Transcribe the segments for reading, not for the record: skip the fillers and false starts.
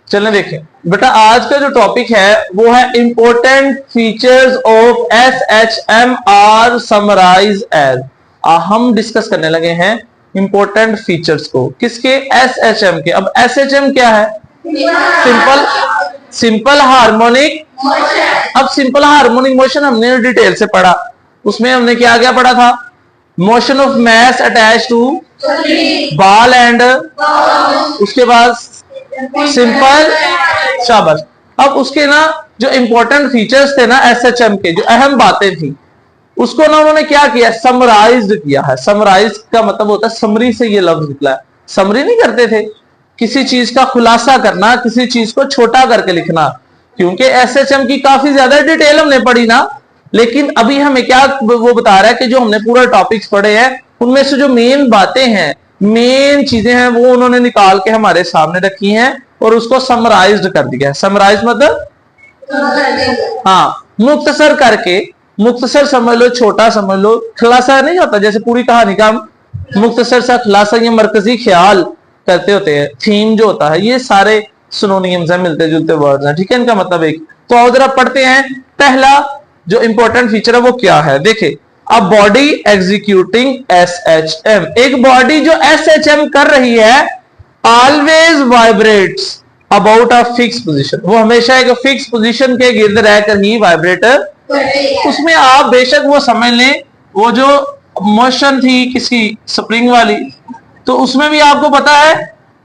चलें देखें बेटा, आज का जो टॉपिक है वो है important features of SHMR summarise as. हम डिस्कस करने लगे हैं इंपॉर्टेंट फीचर्स को, किसके? SHM के। अब SHM क्या है? Simple harmonic. अब सिंपल हार्मोनिक मोशन हमने डिटेल से पढ़ा, उसमें हमने क्या क्या पढ़ा था? Motion of mass attach to ball and, उसके बाद सिंपल, शाबाश। अब उसके ना जो इंपॉर्टेंट फीचर्स थे ना SHM के, जो अहम बातें थी, उसको ना उन्होंने क्या किया? समराइज्ड किया है। समराइज का मतलब होता है, समरी से ये लफ्ज निकला है। समरी नहीं करते थे, किसी चीज का खुलासा करना, किसी चीज को छोटा करके लिखना। क्योंकि SHM की काफी ज्यादा डिटेल हमने पढ़ी ना, लेकिन अभी हमें क्या वो बता रहा है कि जो हमने पूरा टॉपिक्स पढ़े हैं उनमें से जो मेन बातें हैं, मेन चीजें हैं, वो उन्होंने निकाल के हमारे सामने रखी हैं और उसको समराइज्ड कर दिया है। समराइज मतलब हाँ, मुख्तसर करके, मुख्तसर समझ लो, छोटा समझ लो, खुलासा नहीं होता जैसे पूरी कहानी का मुख्तसर सा खुलासा, ये मरकजी ख्याल करते होते हैं। थीम जो होता है, ये सारे सिनोनिम्स हैं, मिलते जुलते वर्ड्स हैं, ठीक है, इनका मतलब एक। तो आओ जरा पढ़ते हैं। पहला जो इंपॉर्टेंट फीचर है वो क्या है? देखे, अ बॉडी एग्जीक्यूटिंग SHM, एक बॉडी जो SHM कर रही है, always vibrates about a fix position, वो हमेशा एक फिक्स पोजीशन के गिर्द रहकर ही वाइब्रेट। उसमें आप बेशक वो समझ लें, वो जो मोशन थी किसी स्प्रिंग वाली, तो उसमें भी आपको पता है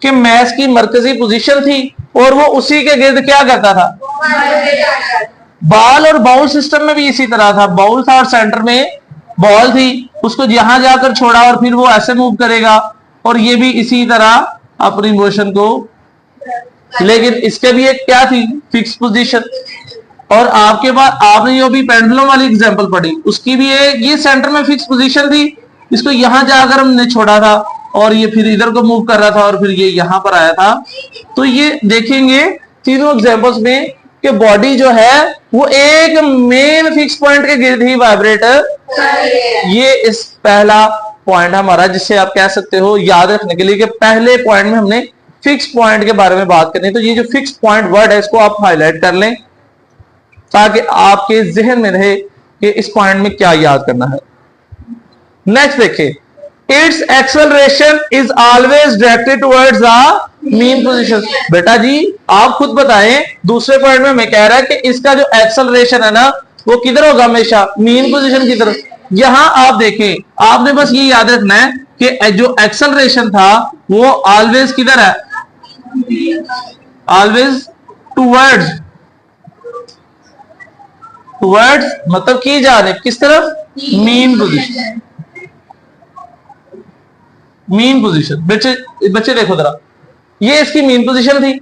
कि मैस की मरकजी पोजीशन थी और वो उसी के गिर्द क्या करता था? बॉल और बाउल सिस्टम में भी इसी तरह था। बाउल था और सेंटर में बॉल थी, उसको यहां जाकर छोड़ा और फिर वो ऐसे मूव करेगा, और ये भी इसी तरह अपनी मोशन को, लेकिन इसके भी एक क्या थी? Fix position. और आपके पास आपने जो भी पेंडुलम वाली एग्जांपल पढ़ी, उसकी भी ये सेंटर में फिक्स पोजीशन थी, इसको यहां जाकर हमने छोड़ा था और ये फिर इधर को मूव कर रहा था और फिर ये यहां पर आया था। तो ये देखेंगे तीनों एग्जांपल्स में कि बॉडी जो है वो एक मेन फिक्स पॉइंट के गिर्द ही वाइब्रेट। ये इस पहला पॉइंट हमारा, जिससे आप कह सकते हो याद रखने के लिए कि पहले पॉइंट में हमने फिक्स पॉइंट के बारे में बात करनी है। तो ये जो फिक्स पॉइंट वर्ड है, इसको आप हाईलाइट कर लें ताकि आपके जहन में रहे कि इस पॉइंट में क्या याद करना है। नेक्स्ट देखिए, it's acceleration is always directed towards the mean position. बेटा जी आप खुद बताएं, दूसरे पॉइंट में मैं कह रहा है कि इसका जो एक्सेलरेशन है ना, वो किधर होगा? हमेशा मीन पोजीशन की तरफ। यहां आप देखें, आपने बस ये याद रखना है कि जो एक्सेलरेशन था वो ऑलवेज किधर है? ऑलवेज टुवर्ड्स, टुवर्ड्स मतलब की जानिब, किस तरफ? Mean position. Mean position. बच्चे देखो जरा, ये इसकी मीन पोजीशन थी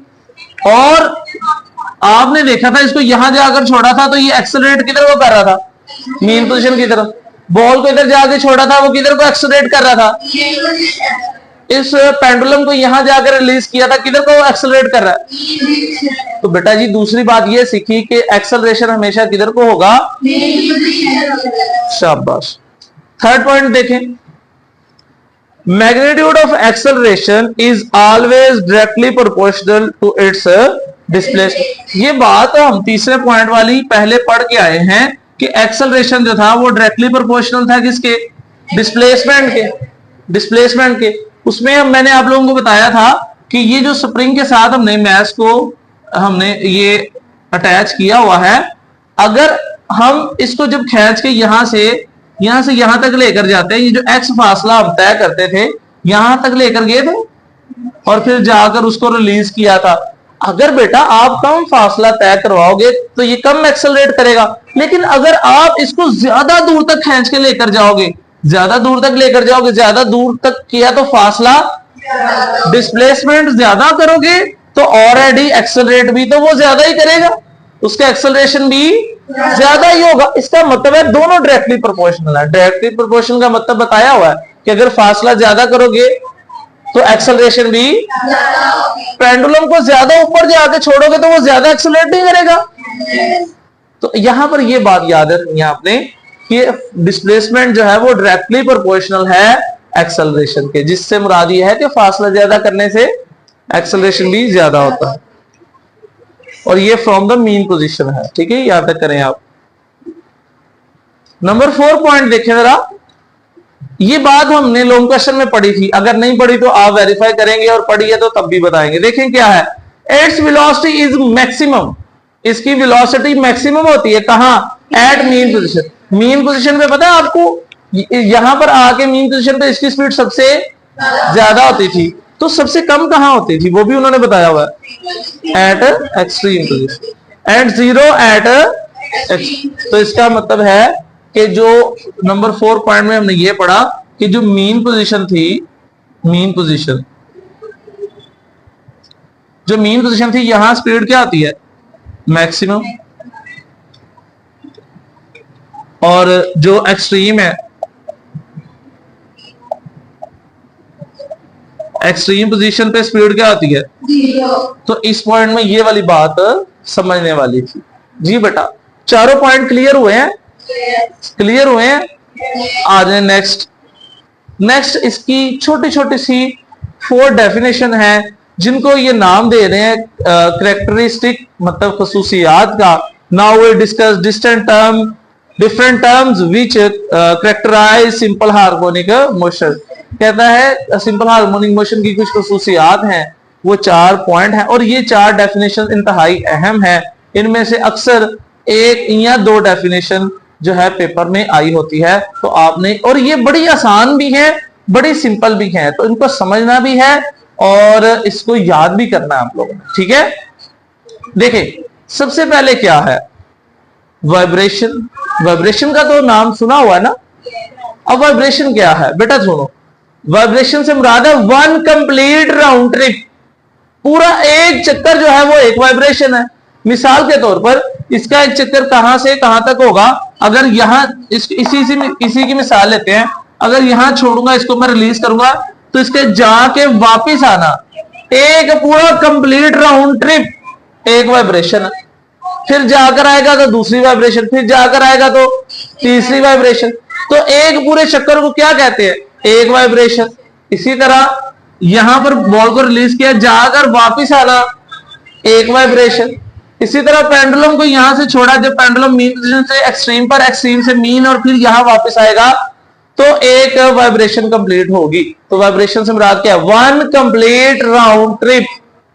और आपने देखा था इसको यहां जाकर छोड़ा था, तो ये एक्सेलरेट किधर को कर रहा था? मीन पोजीशन की तरफ। बॉल को इधर जाके छोड़ा था, वो किधर को एक्सेलरेट कर रहा था? इस पेंडुलम को यहां जाकर रिलीज किया था, किधर को एक्सेलरेट कर रहा है? तो बेटा जी दूसरी बात ये सीखी कि एक्सेलरेशन हमेशा किधर को होगा? शाबाश। थर्ड पॉइंट देखें, magnitude of acceleration is always directly proportional to its displacement. ये बात हम तीसरे पॉइंट वाली पहले पढ़ के आए हैं कि एक्सेलरेशन जो था वो डायरेक्टली प्रोपोर्शनल था किसके? डिस्प्लेसमेंट के। डिस्प्लेसमेंट के उसमें मैंने आप लोगों को बताया था कि ये जो स्प्रिंग के साथ हमने मैस को हमने ये अटैच किया हुआ है, अगर हम इसको जब खींच के यहां से यहां तक लेकर जाते हैं, ये जो एक्स फासला हम तय करते थे यहां तक लेकर गए थे और फिर जाकर उसको रिलीज किया था। अगर बेटा आप कम फासला तय करवाओगे तो ये कम एक्सेलरेट करेगा, लेकिन अगर आप इसको ज्यादा दूर तक खींच के लेकर जाओगे, ज्यादा दूर तक किया तो फासला, डिस्प्लेसमेंट ज्यादा करोगे तो ऑलरेडी एक्सेलरेट भी तो वो ज्यादा ही करेगा, उसका एक्सेलरेशन भी ज्यादा ही होगा। इसका मतलब है दोनों डायरेक्टली प्रोपोर्शनल है। डायरेक्टली प्रोपोर्शनल का मतलब बताया हुआ है कि अगर फासला ज्यादा करोगे तो एक्सेलरेशन भी, पेंडुलम को ज्यादा ऊपर जाके छोड़ोगे तो वो ज्यादा एक्सेलरेट नहीं करेगा। तो यहां पर ये बात याद रखनी है आपने कि डिस्प्लेसमेंट जो है वो डायरेक्टली प्रोपोर्शनल है एक्सेलरेशन के, जिससे मुराद ये है कि फासला ज्यादा करने से एक्सेलरेशन भी ज्यादा होता है। और ये फ्रॉम द मीन पोजीशन है। ठीक है, याद तक करें आप। नंबर 4 पॉइंट देखें जरा, ये बात हमने लॉन्ग क्वेश्चन में पढ़ी थी, अगर नहीं पढ़ी तो आप वेरीफाई करेंगे, और पढ़ी है तो तब भी बताएंगे। देखें क्या है, इट्स वेलोसिटी इज मैक्सिमम, इसकी वेलोसिटी मैक्सिमम होती है कहां, at mean position. Mean position पे पता है आपको, यहां पर आके मीन पोजीशन पे इसकी स्पीड सबसे ज्यादा होती थी, तो सबसे कम कहां होती थी वो भी उन्होंने बताया हुआ है, at extreme position and 0 at x. तो इसका मतलब है कि जो नंबर 4 पॉइंट में हमने ये पढ़ा कि जो मीन पोजीशन थी, मीन पोजीशन, जो मीन पोजीशन थी, यहां स्पीड क्या आती है, मैक्सिमम, और जो एक्सट्रीम है, एक्सट्रीम पोजीशन पे स्पीड क्या आती है, 0। तो इस पॉइंट में ये वाली बात समझने वाली थी। जी बेटा, चारों पॉइंट क्लियर हुए हैं, क्लियर हुए हैं। आ जाए नेक्स्ट। नेक्स्ट इसकी छोटी छोटी सी 4 डेफिनेशन है, जिनको ये नाम दे रहे हैं करेक्टरिस्टिक, मतलब खसूसियात का। Now we discuss different terms which characterize simple harmonic motion. कहता है सिंपल हार्मोनिक मोशन की कुछ खसूसियात हैं, वो 4 पॉइंट हैं, और ये 4 डेफिनेशन इंतहाई अहम है। इनमें से अक्सर 1 या 2 डेफिनेशन जो है पेपर में आई होती है, तो आपने, और ये बड़ी आसान भी है, बड़ी सिंपल भी है, तो इनको समझना भी है और इसको याद भी करना है आप लोगों ने। ठीक है, देखिए सबसे पहले क्या है, वाइब्रेशन। वाइब्रेशन का तो नाम सुना हुआ है ना। अब वाइब्रेशन क्या है बेटा, सुनो, वाइब्रेशन से मुराद है 1 कंप्लीट राउंड ट्रिप, पूरा एक चक्कर जो है वो एक वाइब्रेशन है। मिसाल के तौर पर इसका एक चक्कर कहां से कहां तक होगा, अगर यहां इसी की मिसाल लेते हैं, अगर यहां छोड़ूंगा, इसको मैं रिलीज करूंगा, तो इसके जाके वापिस आना एक पूरा कंप्लीट राउंड ट्रिप एक वाइब्रेशन है। फिर जाकर आएगा तो दूसरी वाइब्रेशन, फिर जाकर आएगा तो तीसरी वाइब्रेशन। तो एक पूरे चक्कर को क्या कहते हैं, एक वाइब्रेशन। इसी तरह यहां पर बॉल को रिलीज किया, जाकर वापिस आना एक वाइब्रेशन। इसी तरह पेंडुलम को यहां से छोड़ा, जब पेंडुलम मीन पोजीशन से एक्सट्रीम पर, एक्सट्रीम से मीन, और फिर यहां वापस आएगा, तो एक वाइब्रेशन कंप्लीट होगी। तो वाइब्रेशन से मुराद क्या है, 1 complete round trip,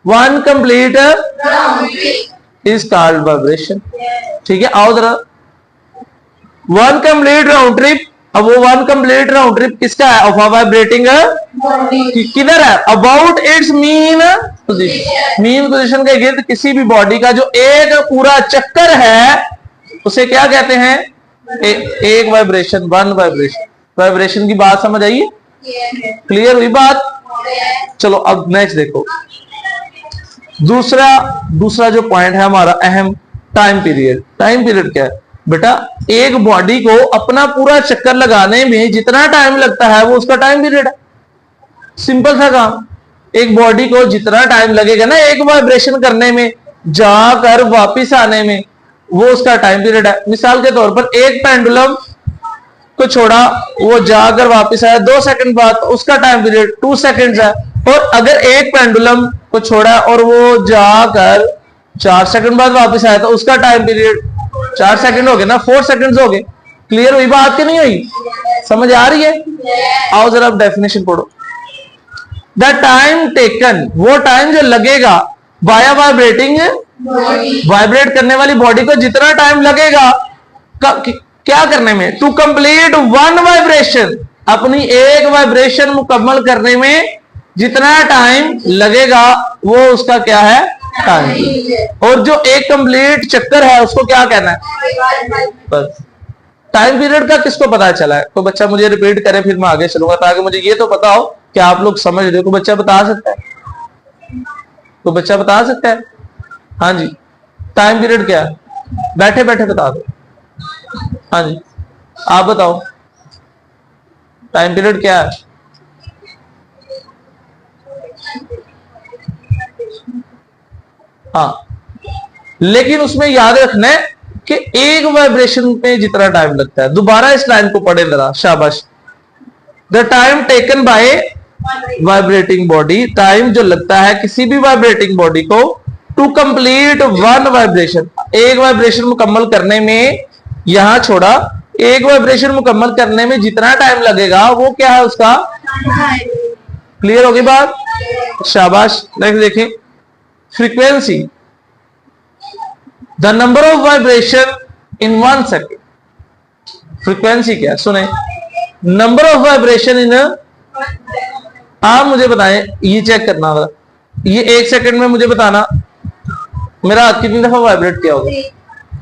1 complete is called vibration. ठीक है, आओ जरा, 1 कंप्लीट राउंड ट्रिप। अब वो 1 कंप्लीट राउंड ट्रिप किसका है, ऑफ अ वाइब्रेटिंग, किधर है, about it's mean position. Mean position के गिर्द किसी भी बॉडी का जो एक पूरा चक्कर है, उसे क्या कहते हैं, एक वाइब्रेशन, 1 वाइब्रेशन। वाइब्रेशन की बात समझ आइए, क्लियर हुई बात। चलो अब नेक्स्ट देखो, दूसरा जो पॉइंट है हमारा अहम, टाइम पीरियड। टाइम पीरियड क्या है बेटा, एक बॉडी को अपना पूरा चक्कर लगाने में जितना टाइम लगता है वो उसका टाइम पीरियड है। सिंपल सा काम, एक बॉडी को जितना टाइम लगेगा ना एक वाइब्रेशन करने में, जाकर वापिस आने में, वो उसका टाइम पीरियड है। मिसाल के तौर पर एक पेंडुलम को छोड़ा, वो जाकर वापिस आया 2 सेकंड बाद, तो उसका टाइम पीरियड 2 सेकंड्स है। और अगर एक पेंडुलम को छोड़ा और वो जाकर 4 सेकंड बाद वापिस आया, तो उसका टाइम पीरियड 4 सेकंड हो गए ना, 4 सेकंड्स हो गए। क्लियर हुई बात कि नहीं हुई, समझ आ रही है। आओ जरा अब डेफिनेशन पढ़ो। द टाइम टेकन, वो टाइम जो लगेगा बाय वाइब्रेटिंग, वाइब्रेट करने वाली बॉडी को जितना टाइम लगेगा क्या करने में, टू कंप्लीट 1 वाइब्रेशन, अपनी एक वाइब्रेशन मुकम्मल करने में जितना टाइम लगेगा वो उसका क्या है, टाइम। और जो एक कंप्लीट चक्कर है उसको क्या कहना है, बस। टाइम पीरियड का किसको पता चला है, कोई बच्चा मुझे रिपीट करे, फिर मैं आगे चलूंगा, ताकि मुझे ये तो पता हो कि आप लोग समझ रहे हो। कोई बच्चा बता सकता है, कोई बच्चा बता सकता है, हाँ जी, टाइम पीरियड क्या है, बैठे बैठे बता दो। हाँ जी, आप बताओ टाइम पीरियड क्या है। हाँ, लेकिन उसमें याद रखना है कि एक वाइब्रेशन पे जितना टाइम लगता है। दोबारा इस लाइन को पढ़े जरा, शाबाश। The time taken by vibrating body, time जो लगता है किसी भी वाइब्रेटिंग बॉडी को टू कंप्लीट वन वाइब्रेशन, एक वाइब्रेशन मुकम्मल करने में, यहां छोड़ा, एक वाइब्रेशन मुकम्मल करने में जितना टाइम लगेगा वो क्या है उसका, क्लियर होगी बात, शाबाश। नेक्स्ट देखें, frequency, the number of vibration in 1 second. Frequency क्या है सुने, नंबर ऑफ वाइब्रेशन इन, आप मुझे बताएं, ये चेक करना होगा, ये 1 सेकंड में मुझे बताना मेरा हाथ कितनी दफा वाइब्रेट किया होगा,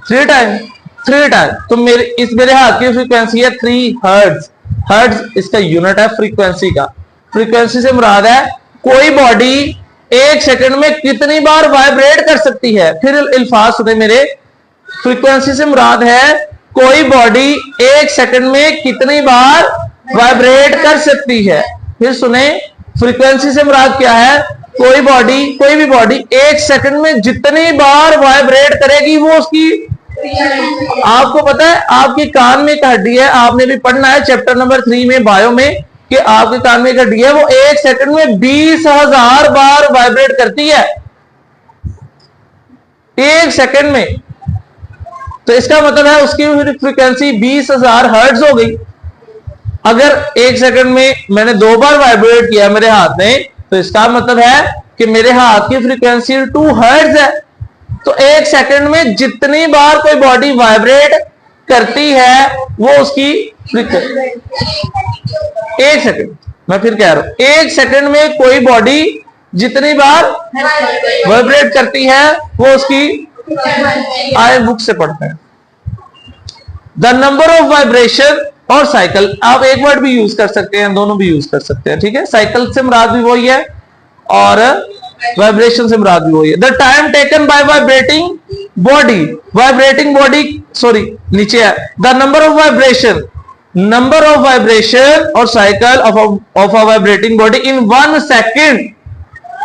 3 टाइम, 3 टाइम। तो मेरे हाथ की फ्रीक्वेंसी है 3 हर्ट्ज। हर्ट्ज इसका यूनिट है फ्रीक्वेंसी का। फ्रीक्वेंसी से मुराद है कोई बॉडी 1 सेकंड में कितनी बार वाइब्रेट कर सकती है। फिर अल्फाज सुने मेरे, फ्रीक्वेंसी से मुराद है कोई बॉडी 1 सेकंड में कितनी बार वाइब्रेट कर सकती है। फिर सुने, फ्रीक्वेंसी से मुराद क्या है, कोई बॉडी, कोई भी बॉडी 1 सेकंड में जितनी बार वाइब्रेट करेगी वो उसकी, आपको पता है आपके कान में एक हड्डी है, आपने भी पढ़ना है चैप्टर नंबर 3 में बायो में, कि आपके कान में एक हड्डी है, वो 1 सेकंड में 20,000 बार वाइब्रेट करती है 1 सेकंड में। तो इसका मतलब है उसकी फ्रीक्वेंसी 20,000 हर्ट्ज हो गई। अगर 1 सेकंड में मैंने 2 बार वाइब्रेट किया मेरे हाथ में, तो इसका मतलब है कि मेरे हाथ की फ्रीक्वेंसी 2 हर्ट्ज है। तो 1 सेकंड में जितनी बार कोई बॉडी वाइब्रेट करती है वो उसकी फ्रीक्वेंसी। 1 सेकंड, मैं फिर कह रहा हूं, 1 सेकंड में कोई बॉडी जितनी बार वाइब्रेट करती है वो उसकी, आए बुक से पढ़ते हैं। द नंबर ऑफ वाइब्रेशन और साइकिल, आप एक वर्ड भी यूज कर सकते हैं, दोनों भी यूज कर सकते हैं, ठीक है। साइकिल से मुराद भी वही है और वाइब्रेशन से मुराद भी वही है। The time taken by vibrating body, vibrating body, sorry नीचे है, the number of vibration, number of vibration और cycle of a vibrating body in 1 second.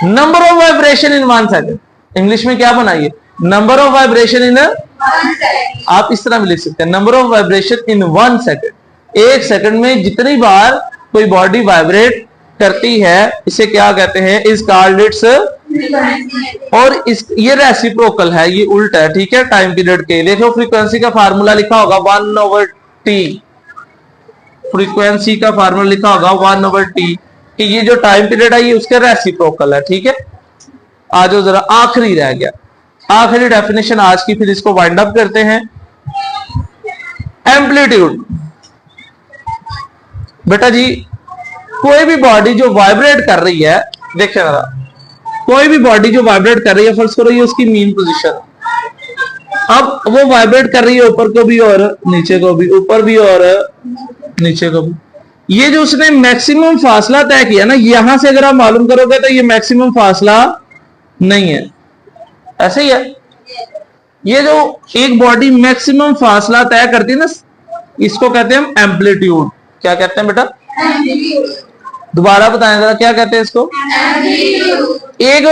Number of vibration in 1 second, English में क्या बनाइए, नंबर ऑफ वाइब्रेशन इन, आप इस तरह भी लिख सकते हैं, number of vibration in 1 second. 1 second में जितनी बार कोई बॉडी वाइब्रेट करती है इसे क्या कहते हैं, इस कॉल्ड इट्स, और इस ये रेसिप्रोकल है, ये उल्टा है, ठीक है, टाइम पीरियड के। देखो फ्रीक्वेंसी का फार्मूला लिखा होगा 1/T, फ्रीक्वेंसी का फार्मूला लिखा होगा 1/T, कि ये जो टाइम पीरियड है ये उसके रेसिप्रोकल है, ठीक है। आज जरा आखिरी रह गया, आखिरी डेफिनेशन आज की, फिर इसको वाइंड अप करते हैं। एम्पलीट्यूड, बेटा जी कोई भी बॉडी जो वाइब्रेट कर रही है, देखिए जरा, कोई भी बॉडी जो वाइब्रेट कर रही है, फर्स्ट करो ये उसकी मीन पोजीशन, अब वो वाइब्रेट कर रही है ऊपर को भी और नीचे को भी, ऊपर भी और नीचे को भी। ये जो उसने मैक्सिमम फासला तय किया ना, यहां से अगर आप मालूम करोगे तो ये मैक्सिमम फासला नहीं है, ऐसे ही है। ये जो एक बॉडी मैक्सिमम फासला तय करती है ना, इसको कहते हैं हम एम्पलीट्यूड। क्या कहते हैं बेटा, दोबारा बताएं जरा, क्या कहते हैं इसको, एक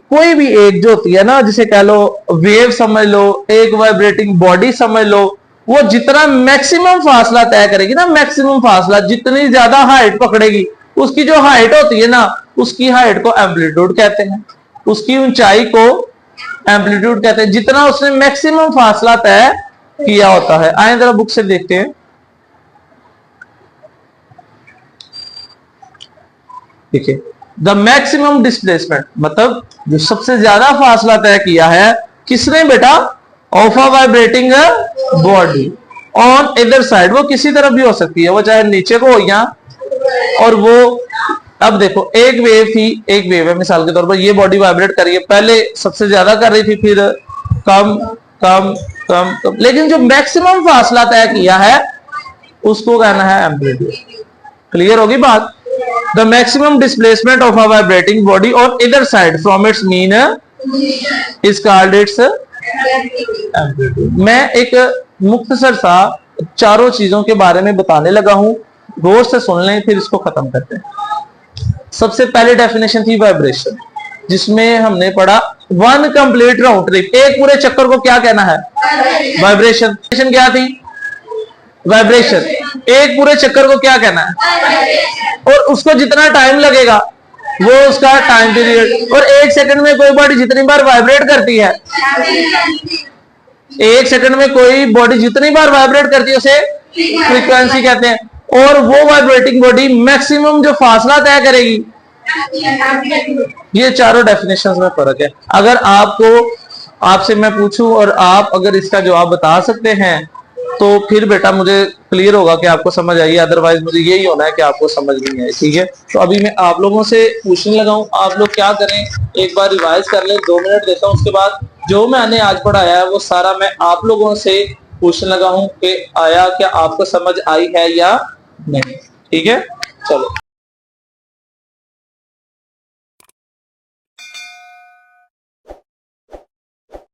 कोई भी एक जो होती है ना, जिसे कह लो वेव समझ लो, एक वाइब्रेटिंग बॉडी समझ लो, वो जितना मैक्सिमम फासला तय करेगी ना, मैक्सिमम फासला, जितनी ज्यादा हाइट पकड़ेगी, उसकी जो हाइट होती है ना, उसकी हाइट को एम्पलीट्यूड कहते हैं, उसकी ऊंचाई को एम्पलीट्यूड कहते हैं, जितना उसने मैक्सिमम फासला तय किया होता है। आए जरा बुक से देखते हैं, देखिए, द मैक्सिमम डिस्प्लेसमेंट, मतलब जो सबसे ज्यादा फासला तय किया है किसने बेटा, of a vibrating body on इधर साइड, वो किसी तरफ भी हो सकती है, वो चाहे नीचे को हो या, और वो, अब देखो एक वेव थी, एक वेव है मिसाल के तौर पर, ये बॉडी वाइब्रेट कर रही है, पहले सबसे ज्यादा कर रही थी, फिर कम कम कम कम, लेकिन जो मैक्सिमम फासला तय किया है उसको कहना है एम्पलीट्यूड। क्लियर होगी बात। The maximum displacement of a vibrating body on इधर side from its mean is called its amplitude. मैं एक मुख्तसर सा चारों चीजों के बारे में बताने लगा हूं, गौर से सुन लें, फिर इसको खत्म करते हैं। सबसे पहले डेफिनेशन थी वाइब्रेशन, जिसमें हमने पढ़ा 1 कंप्लीट राउंड ट्रिप, एक पूरे चक्कर को क्या कहना है, वाइब्रेशन। क्या थी, वाइब्रेशन, एक पूरे चक्कर को क्या कहना है, और उसको जितना टाइम लगेगा वो उसका टाइम पीरियड। और 1 सेकंड में कोई बॉडी जितनी बार वाइब्रेट करती है, 1 सेकंड में कोई बॉडी जितनी बार वाइब्रेट करती है उसे फ्रीक्वेंसी कहते हैं। और वो वाइब्रेटिंग बॉडी मैक्सिमम जो फासला तय करेगी, ये चारों डेफिनेशंस में फर्क है। अगर आपसे मैं पूछूं और आप अगर इसका जवाब बता सकते हैं तो फिर बेटा मुझे क्लियर होगा कि आपको समझ आई, अदरवाइज मुझे यही होना है कि आपको समझ नहीं आई। ठीक है, तो अभी मैं आप लोगों से पूछने लगा हूं, आप लोग क्या करें, एक बार रिवाइज कर लें, 2 मिनट देता हूं, उसके बाद जो मैंने आज पढ़ाया है वो सारा मैं आप लोगों से पूछने लगा हूं कि आया क्या, आपको समझ आई है या नहीं। ठीक है, चलो।